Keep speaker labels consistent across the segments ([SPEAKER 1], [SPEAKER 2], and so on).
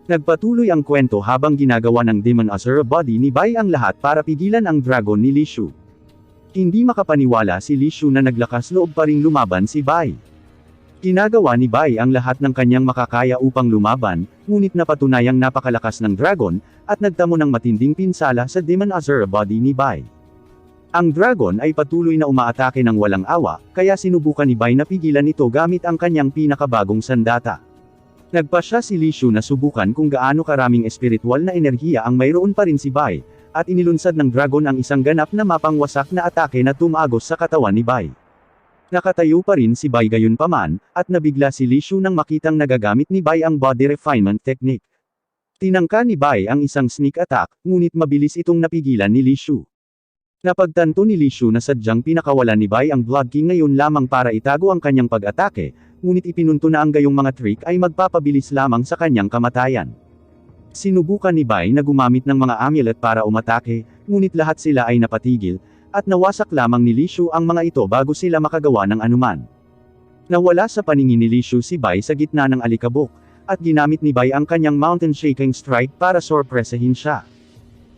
[SPEAKER 1] Nagpatuloy ang kwento habang ginagawa ng Demon Azure Body ni Bai ang lahat para pigilan ang dragon ni Li Shu. Hindi makapaniwala si Li Shu na naglakas loob pa ring lumaban si Bai. Ginagawa ni Bai ang lahat ng kanyang makakaya upang lumaban, ngunit napatunayang napakalakas ng dragon, at nagtamo ng matinding pinsala sa Demon Azure Body ni Bai. Ang dragon ay patuloy na umaatake ng walang awa, kaya sinubukan ni Bai na pigilan ito gamit ang kanyang pinakabagong sandata. Nagpasya si Li Shu na subukan kung gaano karaming espiritual na enerhiya ang mayroon pa rin si Bai, at inilunsad ng dragon ang isang ganap na mapangwasak na atake na tumagos sa katawan ni Bai. Nakatayo pa rin si Bai gayunpaman, at nabigla si Li Shu nang makitang nagagamit ni Bai ang body refinement technique. Tinangka ni Bai ang isang sneak attack, ngunit mabilis itong napigilan ni Li Shu. Napagtanto ni Li Shu na sadyang pinakawalan ni Bai ang Blood King ngayon lamang para itago ang kanyang pag-atake, ngunit ipinunto na ang gayong mga trick ay magpapabilis lamang sa kanyang kamatayan. Sinubukan ni Bai na gumamit ng mga amulet para umatake, ngunit lahat sila ay napatigil, at nawasak lamang ni Li Shu ang mga ito bago sila makagawa ng anuman. Nawala sa paningin ni Li Shu si Bai sa gitna ng alikabok, at ginamit ni Bai ang kanyang Mountain Shaking Strike para sorpresahin siya.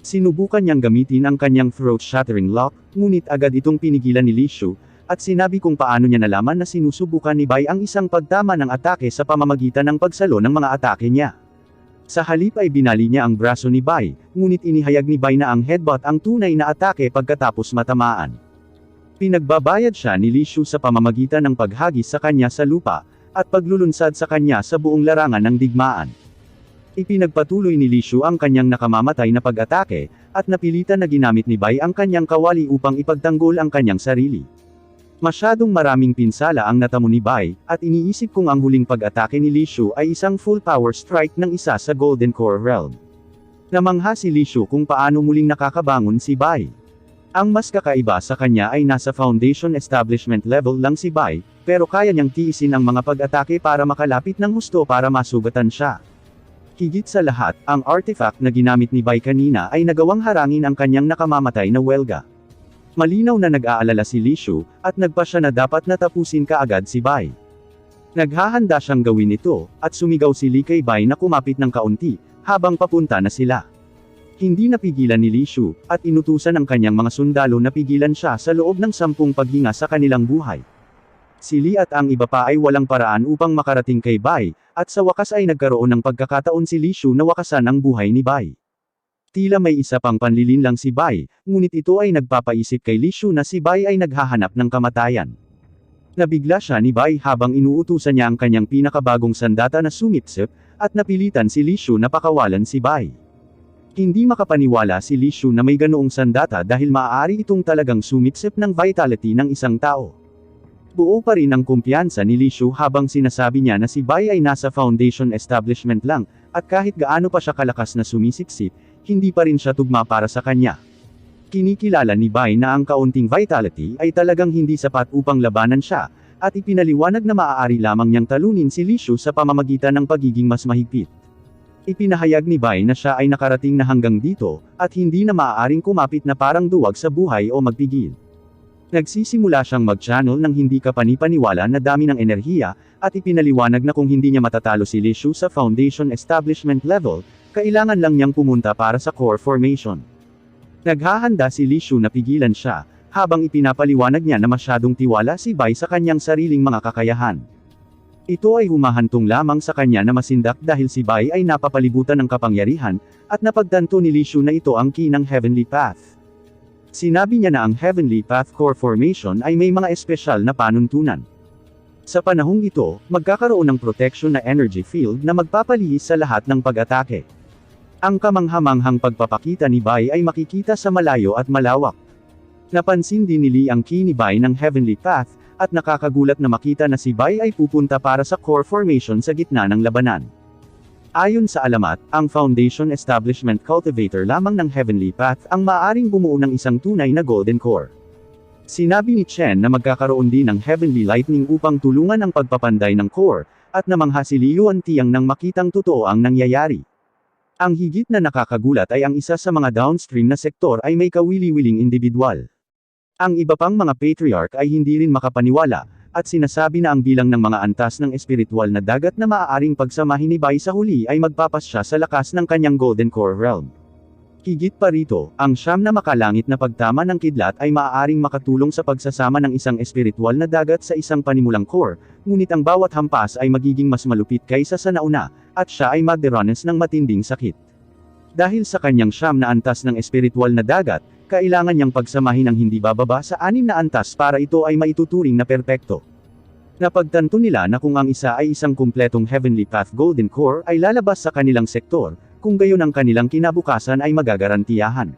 [SPEAKER 1] Sinubukan niyang gamitin ang kanyang throat-shattering lock, ngunit agad itong pinigilan ni Li Shu, at sinabi kung paano niya nalaman na sinusubukan ni Bai ang isang pagtama ng atake sa pamamagitan ng pagsalo ng mga atake niya. Sa halip ay binali niya ang braso ni Bai, ngunit inihayag ni Bai na ang headbutt ang tunay na atake pagkatapos matamaan. Pinagbabayad siya ni Li Shu sa pamamagitan ng paghagis sa kanya sa lupa, at paglulunsad sa kanya sa buong larangan ng digmaan. Ipinagpatuloy ni Li Shu ang kanyang nakamamatay na pag-atake, at napilitan na ginamit ni Bai ang kanyang kawali upang ipagtanggol ang kanyang sarili. Masyadong maraming pinsala ang natamo ni Bai, at iniisip kung ang huling pag-atake ni Li Shu ay isang full power strike ng isa sa Golden Core Realm. Namangha si Li Shu kung paano muling nakakabangon si Bai. Ang mas kakaiba sa kanya ay nasa foundation establishment level lang si Bai, pero kaya niyang tiisin ang mga pag-atake para makalapit ng husto para masugatan siya. Higit sa lahat, ang artifact na ginamit ni Bai kanina ay nagawang harangin ang kanyang nakamamatay na welga. Malinaw na nag-aalala si Li Shu, at nagpasya na dapat natapusin kaagad si Bai. Naghahanda siyang gawin ito, at sumigaw si Li kay Bai na kumapit ng kaunti, habang papunta na sila. Hindi napigilan ni Li Shu, at inutusan ng kanyang mga sundalo na pigilan siya sa loob ng 10 paghinga sa kanilang buhay. Si Li at ang iba pa ay walang paraan upang makarating kay Bai, at sa wakas ay nagkaroon ng pagkakataon si Li Shu na wakasan ang buhay ni Bai. Tila may isa pang panlilinlang si Bai, ngunit ito ay nagpapaisip kay Li Shu na si Bai ay naghahanap ng kamatayan. Nabigla siya ni Bai habang inuutusan niya ang kanyang pinakabagong sandata na sumipsip, at napilitan si Li Shu na pakawalan si Bai. Hindi makapaniwala si Li Shu na may ganoong sandata dahil maaari itong talagang sumipsip ng vitality ng isang tao. Buo pa rin ang kumpiyansa ni Li Shu habang sinasabi niya na si Bai ay nasa foundation establishment lang, at kahit gaano pa siya kalakas na sumisipsip, hindi pa rin siya tugma para sa kanya. Kinikilala ni Bai na ang kaunting vitality ay talagang hindi sapat upang labanan siya, at ipinaliwanag na maaari lamang niyang talunin si Li Shu sa pamamagitan ng pagiging mas mahigpit. Ipinahayag ni Bai na siya ay nakarating na hanggang dito, at hindi na maaaring kumapit na parang duwag sa buhay o magpigil. Nagsisimula siyang mag-channel ng hindi kapanipaniwala na dami ng enerhiya, at ipinaliwanag na kung hindi niya matatalo si Li Shu sa foundation establishment level, kailangan lang niyang pumunta para sa core formation. Naghahanda si Li Shu na pigilan siya, habang ipinapaliwanag niya na masyadong tiwala si Bai sa kanyang sariling mga kakayahan. Ito ay humahantong lamang sa kanya na masindak dahil si Bai ay napapalibutan ng kapangyarihan, at napagtanto ni Li Shu na ito ang key ng Heavenly Path. Sinabi niya na ang Heavenly Path Core Formation ay may mga espesyal na panuntunan. Sa panahong ito, magkakaroon ng protection na energy field na magpapalihis sa lahat ng pag-atake. Ang kamanghamanghang pagpapakita ni Bai ay makikita sa malayo at malawak. Napansin din ni Li ang key ni Bai ng Heavenly Path, at nakakagulat na makita na si Bai ay pupunta para sa core formation sa gitna ng labanan. Ayon sa alamat, ang Foundation Establishment Cultivator lamang ng Heavenly Path ang maaaring bumuo ng isang tunay na Golden Core. Sinabi ni Chen na magkakaroon din ng Heavenly Lightning upang tulungan ang pagpapanday ng core, at namangha si Li Yuantiang nang makitang totoo ang nangyayari. Ang higit na nakakagulat ay ang isa sa mga downstream na sektor ay may kawili-wiling individual. Ang iba pang mga patriarch ay hindi rin makapaniwala, at sinasabi na ang bilang ng mga antas ng espiritual na dagat na maaaring pagsamahin ni Bai sa huli ay magpapasya sa lakas ng kanyang Golden Core Realm. Higit pa rito, ang siyam na makalangit na pagtama ng kidlat ay maaaring makatulong sa pagsasama ng isang espiritual na dagat sa isang panimulang core, ngunit ang bawat hampas ay magiging mas malupit kaysa sa nauna, at siya ay magdaranas ng matinding sakit. Dahil sa kanyang siyam na antas ng espiritual na dagat, kailangan niyang pagsamahin ang hindi bababa sa 6 na antas para ito ay maituturing na perpekto. Napagtanto nila na kung ang isa ay isang kumpletong Heavenly Path Golden Core ay lalabas sa kanilang sektor, kung gayon ang kanilang kinabukasan ay magagarantiyahan.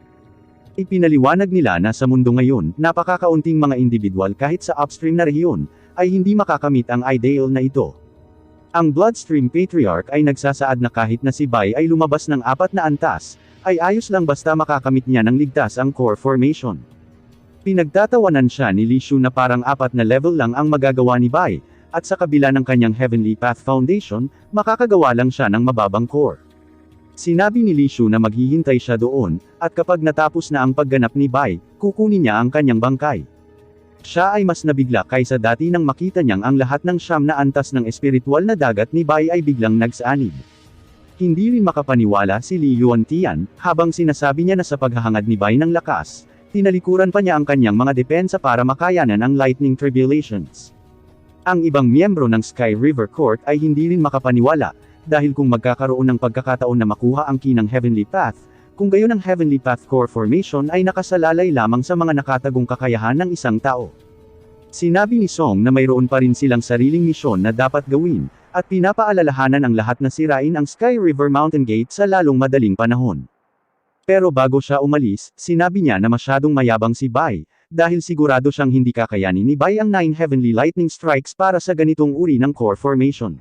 [SPEAKER 1] Ipinaliwanag nila na sa mundo ngayon, napakakaunting mga individual kahit sa upstream na rehiyon, ay hindi makakamit ang ideal na ito. Ang Bloodstream Patriarch ay nagsasaad na kahit na si Bai ay lumabas ng 4 na antas, ay ayos lang basta makakamit niya ng ligtas ang core formation. Pinagtatawanan siya ni Li Shu na parang 4 na level lang ang magagawa ni Bai, at sa kabila ng kanyang Heavenly Path Foundation, makakagawa lang siya ng mababang core. Sinabi ni Li Shu na maghihintay siya doon, at kapag natapos na ang pagganap ni Bai, kukunin niya ang kanyang bangkay. Siya ay mas nabigla kaysa dati nang makita niyang ang lahat ng siyam na antas ng espiritual na dagat ni Bai ay biglang nagsaanib. Hindi rin makapaniwala si Li Yuantian, habang sinasabi niya na sa paghahangad ni Bai ng lakas, tinalikuran pa niya ang kanyang mga depensa para makayanan ang lightning tribulations. Ang ibang miyembro ng Sky River Court ay hindi rin makapaniwala, dahil kung magkakaroon ng pagkakataon na makuha ang key ng Heavenly Path, kung gayon ang Heavenly Path Core Formation ay nakasalalay lamang sa mga nakatagong kakayahan ng isang tao. Sinabi ni Song na mayroon pa rin silang sariling misyon na dapat gawin, at pinapaalalahanan ang lahat na sirain ang Sky River Mountain Gate sa lalong madaling panahon. Pero bago siya umalis, sinabi niya na masyadong mayabang si Bai, dahil sigurado siyang hindi kakayanin ni Bai ang 9 Heavenly Lightning Strikes para sa ganitong uri ng core formation.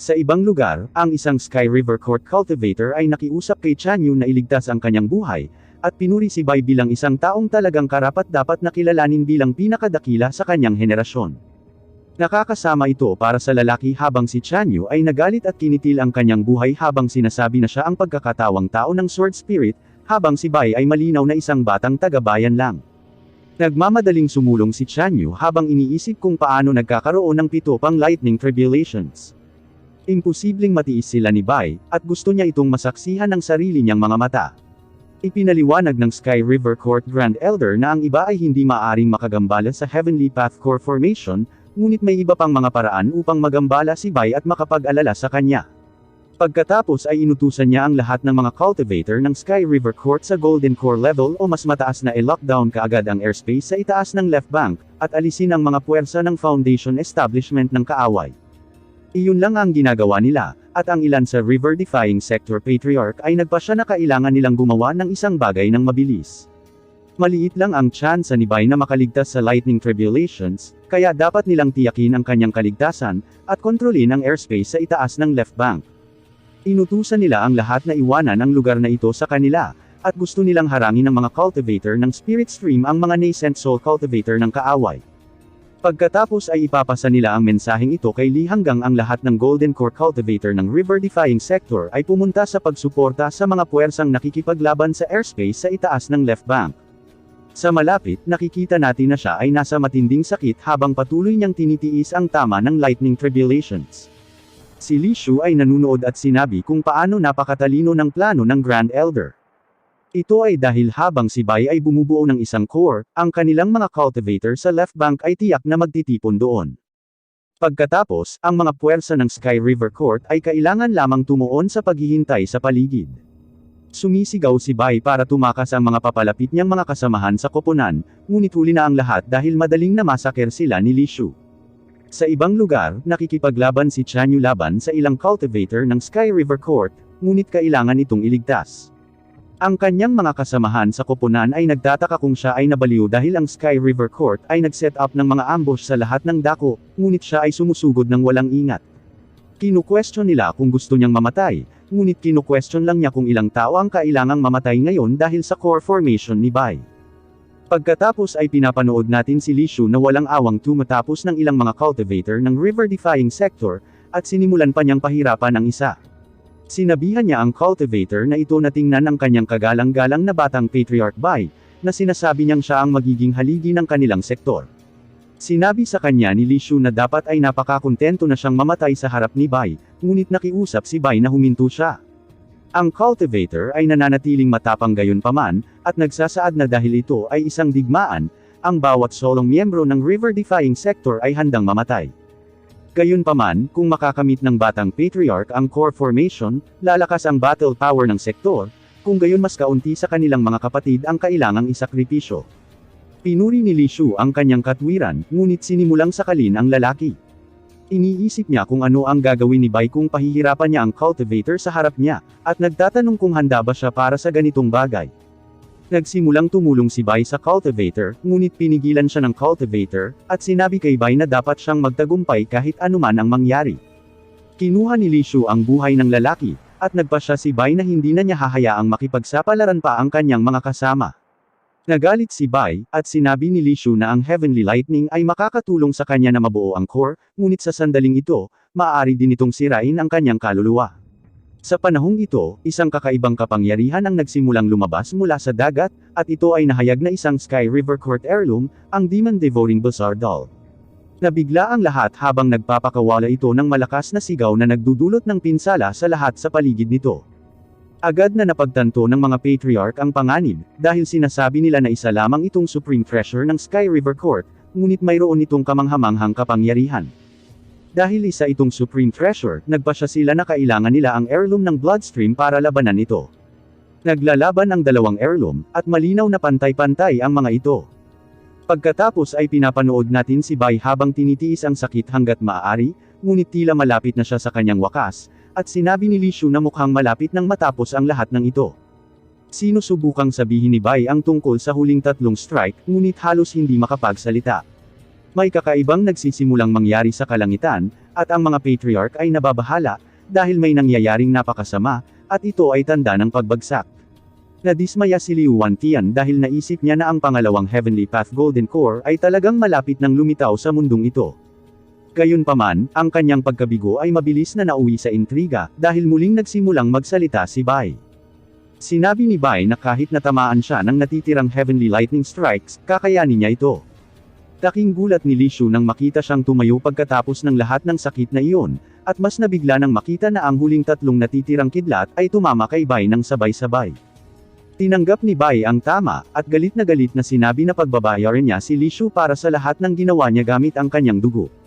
[SPEAKER 1] Sa ibang lugar, ang isang Sky River Court cultivator ay nakiusap kay Chanyu na iligtas ang kanyang buhay, at pinuri si Bai bilang isang taong talagang karapat-dapat na kilalanin bilang pinakadakila sa kanyang henerasyon. Nakakasama ito para sa lalaki habang si Chanyu ay nagalit at kinitil ang kanyang buhay habang sinasabi na siya ang pagkakatawang tao ng Sword Spirit, habang si Bai ay malinaw na isang batang taga-bayan lang. Nagmamadaling sumulong si Chanyu habang iniisip kung paano nagkakaroon ng 7 pang lightning tribulations. Imposibleng matiis sila ni Bai, at gusto niya itong masaksihan ng sarili niyang mga mata. Ipinaliwanag ng Sky River Court Grand Elder na ang iba ay hindi maaaring makagambala sa Heavenly Path Core Formation, ngunit may iba pang mga paraan upang magambala si Bai at makapag-alala sa kanya. Pagkatapos ay inutusan niya ang lahat ng mga cultivator ng Sky River Court sa Golden Core level o mas mataas na i-lockdown kaagad ang airspace sa itaas ng left bank, at alisin ang mga puwersa ng Foundation Establishment ng kaaway. Iyon lang ang ginagawa nila, at ang ilan sa river-defying sector patriarch ay nagpasya na kailangan nilang gumawa ng isang bagay ng mabilis. Maliit lang ang tsansa ni Bai na makaligtas sa lightning tribulations, kaya dapat nilang tiyakin ang kanyang kaligtasan, at kontrolin ang airspace sa itaas ng left bank. Inutusan nila ang lahat na iwanan ang lugar na ito sa kanila, at gusto nilang harangin ng mga cultivator ng Spirit Stream ang mga nascent soul cultivator ng kaaway. Pagkatapos ay ipapasa nila ang mensaheng ito kay Li hanggang ang lahat ng Golden Core cultivator ng river-defying sector ay pumunta sa pagsuporta sa mga puwersang nakikipaglaban sa airspace sa itaas ng left bank. Sa malapit, nakikita natin na siya ay nasa matinding sakit habang patuloy niyang tinitiis ang tama ng lightning tribulations. Si Li Shu ay nanunood at sinabi kung paano napakatalino ng plano ng Grand Elder. Ito ay dahil habang si Bai ay bumubuo ng isang core, ang kanilang mga cultivator sa left bank ay tiyak na magtitipon doon. Pagkatapos, ang mga puwersa ng Sky River Court ay kailangan lamang tumuon sa paghihintay sa paligid. Sumisigaw si Bai para tumakas ang mga papalapit niyang mga kasamahan sa koponan, ngunit huli na ang lahat dahil madaling namasaker sila ni Li Shu. Sa ibang lugar, nakikipaglaban si Chanyu laban sa ilang cultivator ng Sky River Court, ngunit kailangan itong iligtas. Ang kanyang mga kasamahan sa koponan ay nagtataka kung siya ay nabaliw dahil ang Sky River Court ay nag-set up ng mga ambush sa lahat ng dako, ngunit siya ay sumusugod ng walang ingat. Kinu-question nila kung gusto niyang mamatay, ngunit kinu-question lang niya kung ilang tao ang kailangang mamatay ngayon dahil sa core formation ni Bai. Pagkatapos ay pinapanood natin si Li Shu na walang awang tumatapos ng ilang mga cultivator ng river-defying sector, at sinimulan pa niyang pahirapan ang isa. Sinabihan niya ang cultivator na ito na tingnan ang kanyang kagalang-galang na batang Patriarch Bai, na sinasabi niyang siya ang magiging haligi ng kanilang sektor. Sinabi sa kanya ni Li Shu na dapat ay napakakontento na siyang mamatay sa harap ni Bai, ngunit nakiusap si Bai na huminto siya. Ang cultivator ay nananatiling matapang gayunpaman, at nagsasaad na dahil ito ay isang digmaan, ang bawat solong miyembro ng river-defying sector ay handang mamatay. Gayunpaman, kung makakamit ng batang patriarch ang core formation, lalakas ang battle power ng sektor, kung gayon mas kaunti sa kanilang mga kapatid ang kailangang isakripisyo. Pinuri ni Li Shu ang kanyang katwiran, ngunit sinimulang sakalin ang lalaki. Iniisip niya kung ano ang gagawin ni Bai kung pahihirapan niya ang cultivator sa harap niya, at nagtatanong kung handa ba siya para sa ganitong bagay. Nagsimulang tumulong si Bai sa cultivator, ngunit pinigilan siya ng cultivator, at sinabi kay Bai na dapat siyang magtagumpay kahit anuman ang mangyari. Kinuha ni Li Shu ang buhay ng lalaki, at nagpasya si Bai na hindi na niya hahayaang makipagsapalaran pa ang kanyang mga kasama. Nagalit si Bai, at sinabi ni Li Shu na ang Heavenly Lightning ay makakatulong sa kanya na mabuo ang core, ngunit sa sandaling ito, maaari din itong sirain ang kanyang kaluluwa. Sa panahong ito, isang kakaibang kapangyarihan ang nagsimulang lumabas mula sa dagat, at ito ay nahayag na isang Sky River Court heirloom, ang Demon Devouring Bazaar Doll. Nabigla ang lahat habang nagpapakawala ito ng malakas na sigaw na nagdudulot ng pinsala sa lahat sa paligid nito. Agad na napagtanto ng mga patriarch ang panganib, dahil sinasabi nila na isa lamang itong supreme treasure ng Sky River Court, ngunit mayroon itong kamanghamanghang kapangyarihan. Dahil isa itong supreme treasure, nagpasya sila na kailangan nila ang heirloom ng Bloodstream para labanan ito. Naglalaban ang dalawang heirloom, at malinaw na pantay-pantay ang mga ito. Pagkatapos ay pinapanood natin si Bai habang tinitiis ang sakit hanggat maaari, ngunit tila malapit na siya sa kanyang wakas, at sinabi ni Li Shu na mukhang malapit nang matapos ang lahat ng ito. Sinusubukang sabihin ni Bai ang tungkol sa huling tatlong strike, ngunit halos hindi makapagsalita. May kakaibang nagsisimulang mangyari sa kalangitan, at ang mga patriarch ay nababahala, dahil may nangyayaring napakasama, at ito ay tanda ng pagbagsak. Nadismaya si Liu Wantian dahil naisip niya na ang pangalawang Heavenly Path Golden Core ay talagang malapit nang lumitaw sa mundong ito. Gayunpaman, ang kanyang pagkabigo ay mabilis na nauwi sa intriga, dahil muling nagsimulang magsalita si Bai. Sinabi ni Bai na kahit natamaan siya ng natitirang Heavenly Lightning Strikes, kakayanin niya ito. Daking gulat ni Li Shu nang makita siyang tumayo pagkatapos ng lahat ng sakit na iyon, at mas nabigla nang makita na ang huling tatlong natitirang kidlat ay tumama kay Bai ng sabay-sabay. Tinanggap ni Bai ang tama, at galit na sinabi na pagbabayaran niya si Li Shu para sa lahat ng ginawa niya gamit ang kanyang dugo.